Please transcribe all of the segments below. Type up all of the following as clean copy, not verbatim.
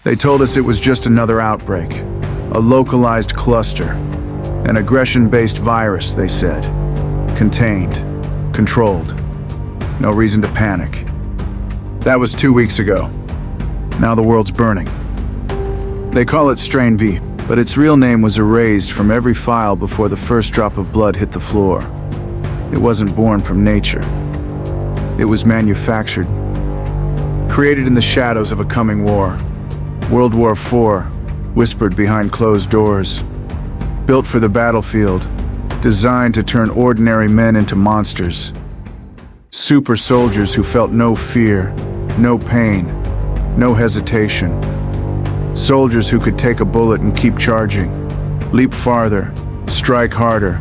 They told us it was just another outbreak, a localized cluster, an aggression-based virus, they said. Contained, controlled, no reason to panic. That was 2 weeks ago. Now the world's burning. They call it Strain V, but its real name was erased from every file before the first drop of blood hit the floor. It wasn't born from nature. It was manufactured, created in the shadows of a coming war. World War IV, whispered behind closed doors. Built for the battlefield, designed to turn ordinary men into monsters. Super soldiers who felt no fear, no pain, no hesitation. Soldiers who could take a bullet and keep charging, leap farther, strike harder,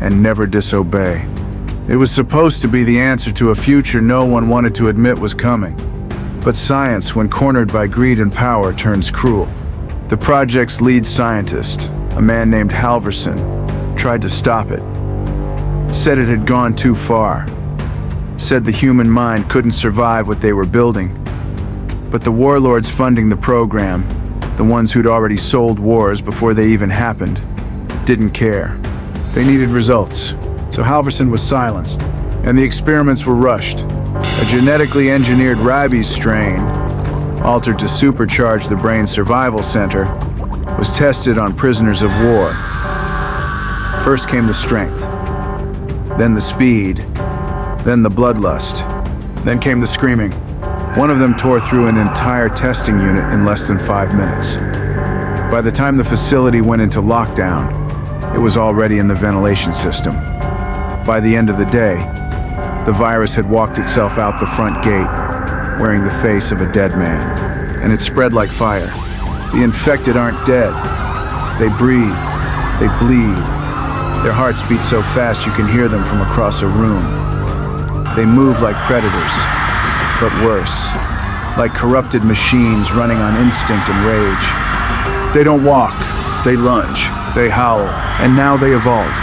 and never disobey. It was supposed to be the answer to a future no one wanted to admit was coming. But science, when cornered by greed and power, turns cruel. The project's lead scientist, a man named Halverson, tried to stop it. Said it had gone too far. Said the human mind couldn't survive what they were building. But the warlords funding the program, the ones who'd already sold wars before they even happened, didn't care. They needed results, so Halverson was silenced, and the experiments were rushed. A genetically engineered rabies strain, altered to supercharge the brain's survival center, was tested on prisoners of war. First came the strength, then the speed, then the bloodlust, then came the screaming. One of them tore through an entire testing unit in less than 5 minutes. By the time the facility went into lockdown, it was already in the ventilation system. By the end of the day, the virus had walked itself out the front gate, wearing the face of a dead man, and it spread like fire. The infected aren't dead. They breathe. They bleed. Their hearts beat so fast you can hear them from across a room. They move like predators, but worse, like corrupted machines running on instinct and rage. They don't walk. They lunge. They howl. And now they evolve.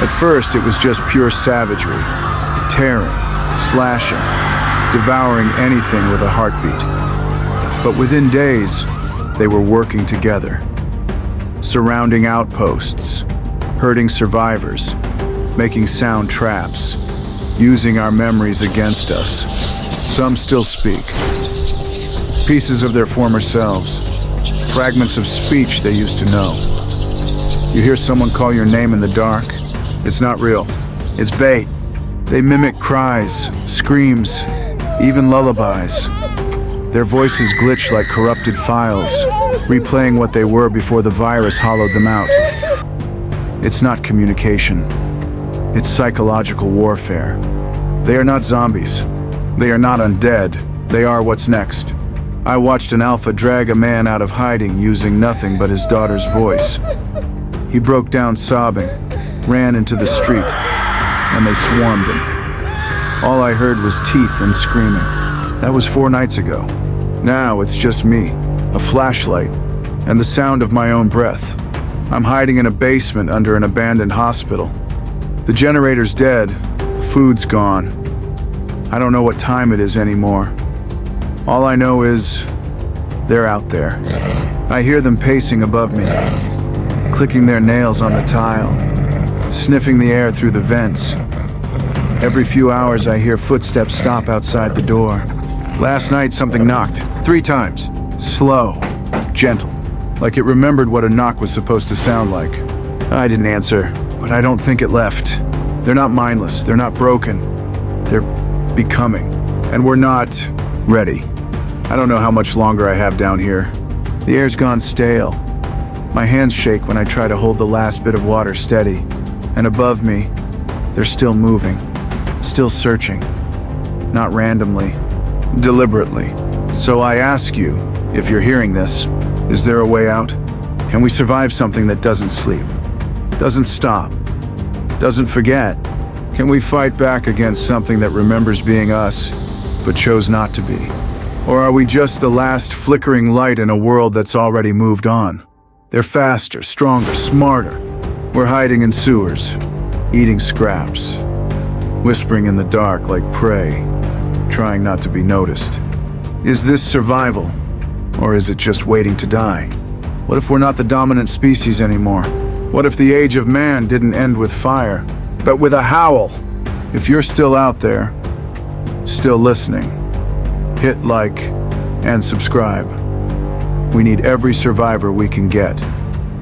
At first, it was just pure savagery. Tearing, slashing, devouring anything with a heartbeat. But within days, they were working together, surrounding outposts, hurting survivors, making sound traps, using our memories against us. Some still speak. Pieces of their former selves, fragments of speech they used to know. You hear someone call your name in the dark? It's not real. It's bait. They mimic cries, screams, even lullabies. Their voices glitch like corrupted files, replaying what they were before the virus hollowed them out. It's not communication. It's psychological warfare. They are not zombies. They are not undead. They are what's next. I watched an alpha drag a man out of hiding using nothing but his daughter's voice. He broke down sobbing, ran into the street, and they swarmed him. All I heard was teeth and screaming. That was 4 nights ago. Now it's just me, a flashlight, and the sound of my own breath. I'm hiding in a basement under an abandoned hospital. The generator's dead, food's gone. I don't know what time it is anymore. All I know is they're out there. I hear them pacing above me, clicking their nails on the tile, sniffing the air through the vents. Every few hours I hear footsteps stop outside the door. Last night something knocked, 3 times. Slow, gentle, like it remembered what a knock was supposed to sound like. I didn't answer, but I don't think it left. They're not mindless, they're not broken. They're becoming, and we're not ready. I don't know how much longer I have down here. The air's gone stale. My hands shake when I try to hold the last bit of water steady. And above me, they're still moving, still searching. Not randomly, deliberately. So I ask you, if you're hearing this, is there a way out? Can we survive something that doesn't sleep, doesn't stop, doesn't forget? Can we fight back against something that remembers being us, but chose not to be? Or are we just the last flickering light in a world that's already moved on? They're faster, stronger, smarter. We're hiding in sewers, eating scraps, whispering in the dark like prey, trying not to be noticed. Is this survival? Or is it just waiting to die? What if we're not the dominant species anymore? What if the age of man didn't end with fire, but with a howl? If you're still out there, still listening, hit like and subscribe. We need every survivor we can get.